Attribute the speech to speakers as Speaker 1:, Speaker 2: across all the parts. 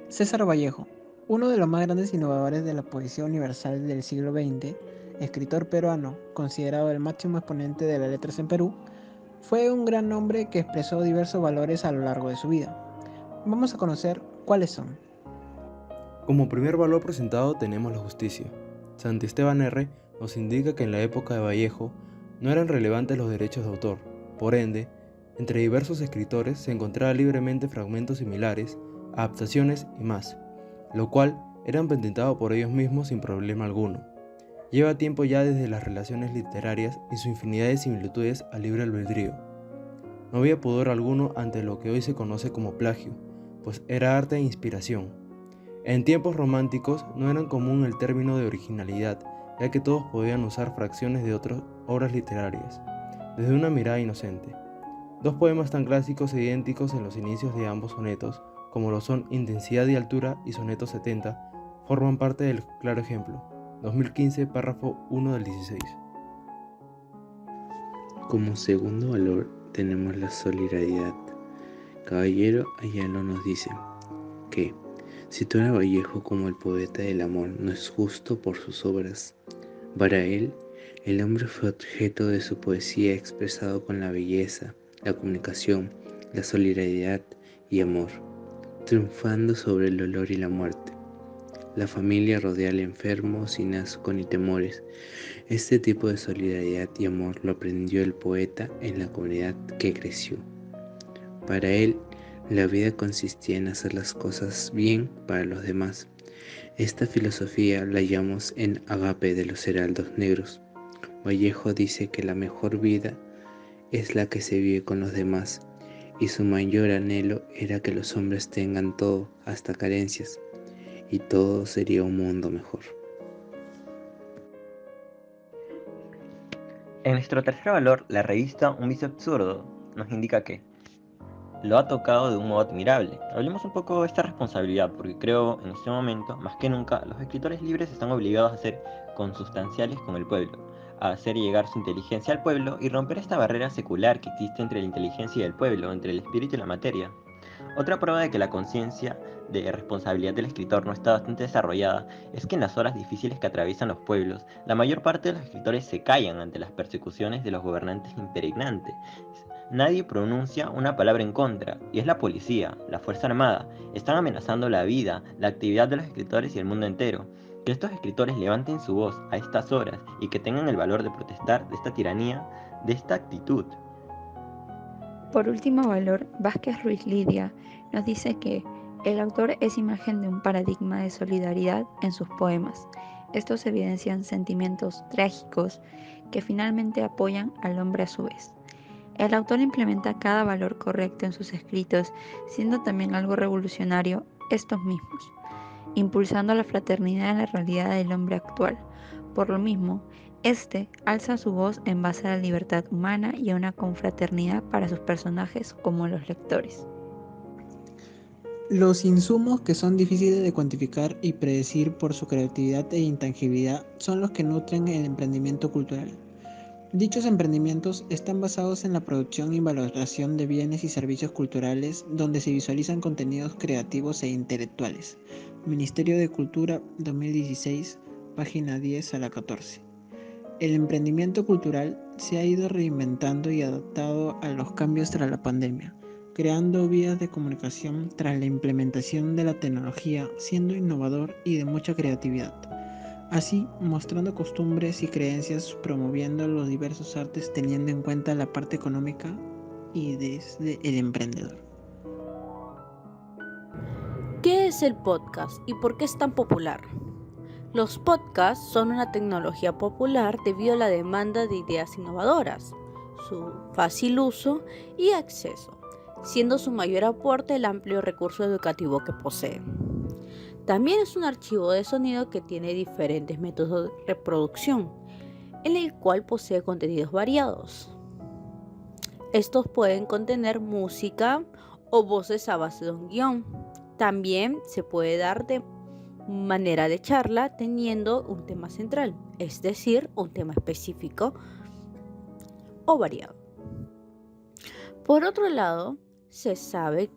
Speaker 1: César Vallejo, uno de los más grandes innovadores de la poesía universal del siglo XX, escritor peruano, considerado el máximo exponente de las letras en Perú, fue un gran hombre que expresó diversos valores a lo largo de su vida. Vamos a conocer cuáles son.
Speaker 2: Como primer valor presentado tenemos la justicia. Santisteban R. nos indica que en la época de Vallejo no eran relevantes los derechos de autor. Por ende, entre diversos escritores se encontraba libremente fragmentos similares, adaptaciones y más, lo cual eran patentados por ellos mismos sin problema alguno. Lleva tiempo ya desde las relaciones literarias y su infinidad de similitudes al libre albedrío. No había pudor alguno ante lo que hoy se conoce como plagio, pues era arte e inspiración. En tiempos románticos no era común el término de originalidad, ya que todos podían usar fracciones de otras obras literarias, desde una mirada inocente. Dos poemas tan clásicos e idénticos en los inicios de ambos sonetos, como lo son Intensidad y Altura y Soneto 70, forman parte del claro ejemplo. 2015, párrafo 1 del 16.
Speaker 3: Como segundo valor tenemos la solidaridad. Caballero Ayala nos dice que sitúa a Vallejo como el poeta del amor no es justo por sus obras. Para él, el hombre fue objeto de su poesía expresado con la belleza, la comunicación, la solidaridad y amor, triunfando sobre el dolor y la muerte. La familia rodea al enfermo sin asco ni temores. Este tipo de solidaridad y amor lo aprendió el poeta en la comunidad que creció. Para él, la vida consistía en hacer las cosas bien para los demás. Esta filosofía la hallamos en Agape de los Heraldos Negros. Vallejo dice que la mejor vida es la que se vive con los demás, y su mayor anhelo era que los hombres tengan todo, hasta carencias, y todo sería un mundo mejor.
Speaker 4: En nuestro tercer valor, la revista Un Vicio Absurdo nos indica que lo ha tocado de un modo admirable. Hablemos un poco de esta responsabilidad, porque creo en este momento, más que nunca, los escritores libres están obligados a ser consustanciales con el pueblo, a hacer llegar su inteligencia al pueblo y romper esta barrera secular que existe entre la inteligencia y el pueblo, entre el espíritu y la materia. Otra prueba de que la conciencia de responsabilidad del escritor no está bastante desarrollada es que en las horas difíciles que atraviesan los pueblos, la mayor parte de los escritores se callan ante las persecuciones de los gobernantes imperantes. Nadie pronuncia una palabra en contra, y es la policía, la Fuerza Armada, están amenazando la vida, la actividad de los escritores y el mundo entero. Que estos escritores levanten su voz a estas horas y que tengan el valor de protestar de esta tiranía, de esta actitud.
Speaker 5: Por último valor, Vázquez Ruiz Lidia nos dice que el autor es imagen de un paradigma de solidaridad en sus poemas. Estos evidencian sentimientos trágicos que finalmente apoyan al hombre a su vez. El autor implementa cada valor correcto en sus escritos, siendo también algo revolucionario estos mismos, impulsando la fraternidad en la realidad del hombre actual. Por lo mismo, alza su voz en base a la libertad humana y a una confraternidad para sus personajes como los lectores.
Speaker 1: Los insumos que son difíciles de cuantificar y predecir por su creatividad e intangibilidad son los que nutren el emprendimiento cultural. Dichos emprendimientos están basados en la producción y valoración de bienes y servicios culturales donde se visualizan contenidos creativos e intelectuales. Ministerio de Cultura 2016, página 10 a la 14. El emprendimiento cultural se ha ido reinventando y adaptado a los cambios tras la pandemia, creando vías de comunicación tras la implementación de la tecnología, siendo innovador y de mucha creatividad. Así, mostrando costumbres y creencias, promoviendo los diversos artes teniendo en cuenta la parte económica y desde el emprendedor.
Speaker 6: ¿Qué es el podcast y por qué es tan popular? Los podcasts son una tecnología popular debido a la demanda de ideas innovadoras, su fácil uso y acceso, siendo su mayor aporte el amplio recurso educativo que posee. También es un archivo de sonido que tiene diferentes métodos de reproducción, en el cual posee contenidos variados. Estos pueden contener música o voces a base de un guión. También se puede dar de manera de charla teniendo un tema central, es decir, un tema específico o variado. Por otro lado, se sabe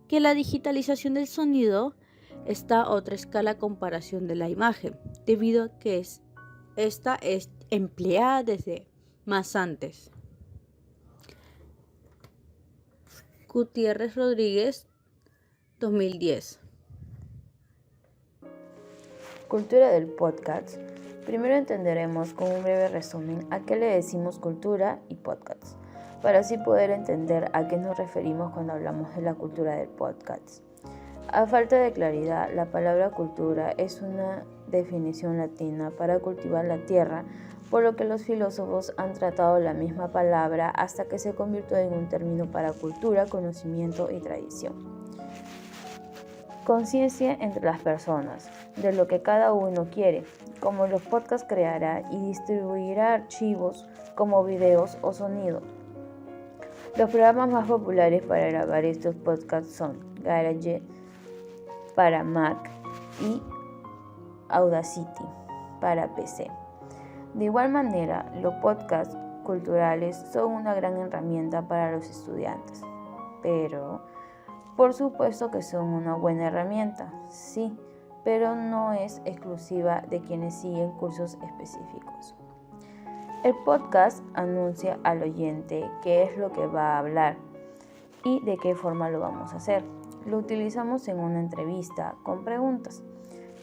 Speaker 6: que la digitalización del sonido está a otra escala a comparación de la imagen, debido a que esta es empleada desde más antes. Gutiérrez Rodríguez, 2010.
Speaker 5: Cultura del podcast. Primero entenderemos con un breve resumen a qué le decimos cultura y podcast, para así poder entender a qué nos referimos cuando hablamos de la cultura del podcast. A falta de claridad, la palabra cultura es una definición latina para cultivar la tierra, por lo que los filósofos han tratado la misma palabra hasta que se convirtió en un término para cultura, conocimiento y tradición. Conciencia entre las personas, de lo que cada uno quiere, como los podcasts creará y distribuirá archivos como videos o sonido. Los programas más populares para grabar estos podcasts son GarageBand para Mac y Audacity para PC. De igual manera, los podcasts culturales son una gran herramienta para los estudiantes, pero por supuesto que son una buena herramienta, sí, pero no es exclusiva de quienes siguen cursos específicos. El podcast anuncia al oyente qué es lo que va a hablar y de qué forma lo vamos a hacer. Lo utilizamos en una entrevista con preguntas.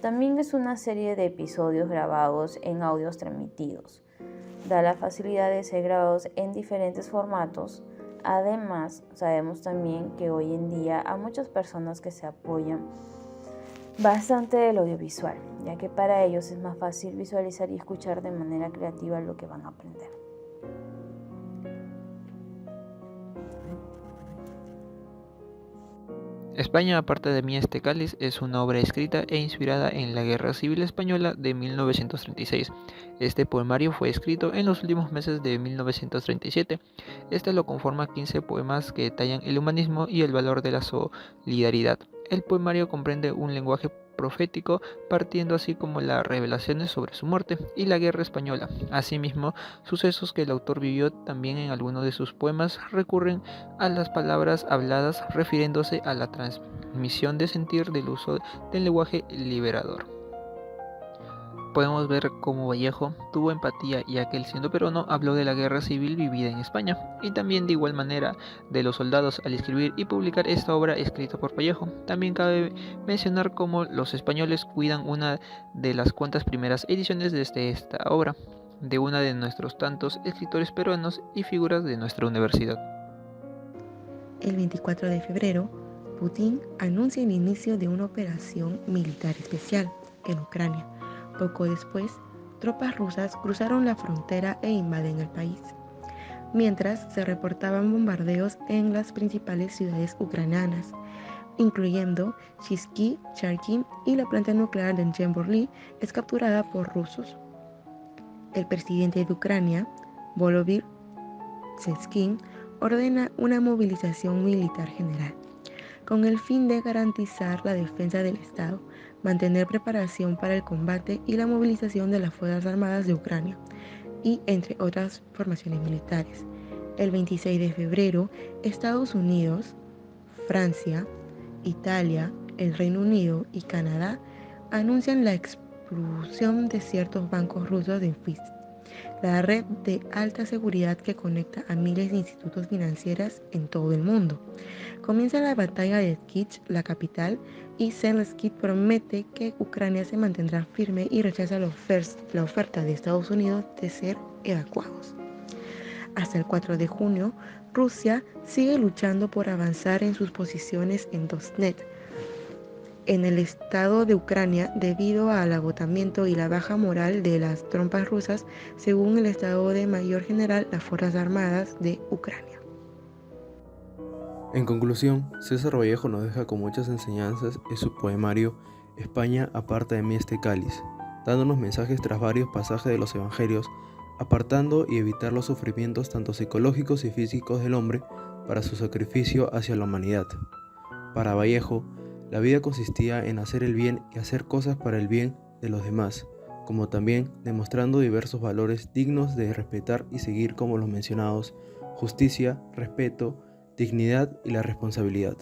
Speaker 5: También es una serie de episodios grabados en audios transmitidos. Da la facilidad de ser grabados en diferentes formatos. Además, sabemos también que hoy en día hay muchas personas que se apoyan bastante del audiovisual, ya que para ellos es más fácil visualizar y escuchar de manera creativa lo que van a aprender.
Speaker 7: España, aparte de Mies este cáliz, es una obra escrita e inspirada en la Guerra Civil Española de 1936. Este poemario fue escrito en los últimos meses de 1937. Este lo conforma 15 poemas que detallan el humanismo y el valor de la solidaridad. El poemario comprende un lenguaje profético, partiendo así como las revelaciones sobre su muerte y la guerra española. Asimismo, sucesos que el autor vivió. También en algunos de sus poemas recurren a las palabras habladas, refiriéndose a la transmisión de sentir del uso del lenguaje liberador. Podemos ver cómo Vallejo tuvo empatía, ya que él, siendo peruano, habló de la guerra civil vivida en España, y también de igual manera de los soldados al escribir y publicar esta obra escrita por Vallejo. También cabe mencionar cómo los españoles cuidan una de las cuantas primeras ediciones de esta obra, de una de nuestros tantos escritores peruanos y figuras de nuestra universidad.
Speaker 8: El 24 de febrero, Putin anuncia el inicio de una operación militar especial en Ucrania. Poco después, tropas rusas cruzaron la frontera e invaden el país, mientras se reportaban bombardeos en las principales ciudades ucranianas, incluyendo Shishki, Charkiv, y la planta nuclear de Chernobyl es capturada por rusos. El presidente de Ucrania, Volodymyr Zelensky, ordena una movilización militar general, con el fin de garantizar la defensa del Estado, mantener preparación para el combate y la movilización de las Fuerzas Armadas de Ucrania, y entre otras formaciones militares. El 26 de febrero, Estados Unidos, Francia, Italia, el Reino Unido y Canadá anuncian la expulsión de ciertos bancos rusos de SWIFT, la red de alta seguridad que conecta a miles de institutos financieros en todo el mundo. Comienza la batalla de Kiev, la capital, y Zelensky promete que Ucrania se mantendrá firme y rechaza la oferta de Estados Unidos de ser evacuados. Hasta el 4 de junio, Rusia sigue luchando por avanzar en sus posiciones en Donetsk, en el estado de Ucrania, debido al agotamiento y la baja moral de las tropas rusas, según el Estado de Mayor General las Fuerzas Armadas de Ucrania.
Speaker 2: En conclusión, César Vallejo nos deja con muchas enseñanzas en su poemario España aparta de mí este cáliz, dándonos mensajes tras varios pasajes de los evangelios, apartando y evitar los sufrimientos tanto psicológicos y físicos del hombre para su sacrificio hacia la humanidad. Para Vallejo, la vida consistía en hacer el bien y hacer cosas para el bien de los demás, como también demostrando diversos valores dignos de respetar y seguir como los mencionados: justicia, respeto, dignidad y la responsabilidad.